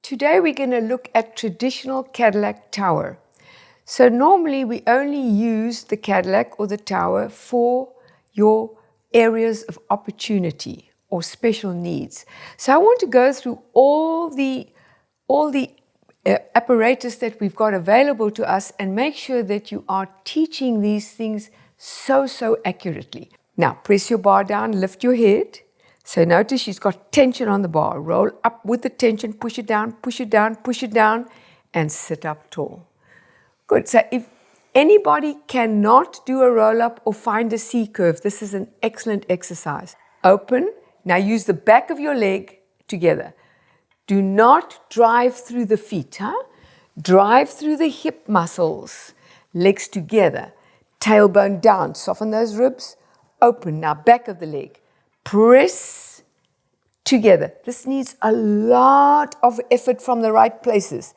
Today we're going to look at traditional Cadillac tower. So normally we only use the Cadillac or the tower for your areas of opportunity or special needs. So I want to go through all the apparatus that we've got available to us and make sure that you are teaching these things so accurately. Now press your bar down, lift your head. So notice she's got tension on the bar. Roll up with the tension, push it down, push it down, push it down, and sit up tall. Good. So if anybody cannot do a roll-up or find a C-curve, this is an excellent exercise. Open. Now use the back of your leg together. Do not drive through the feet. Drive through the hip muscles. Legs together. Tailbone down. Soften those ribs. Open. Now back of the leg. Press together. This needs a lot of effort from the right places.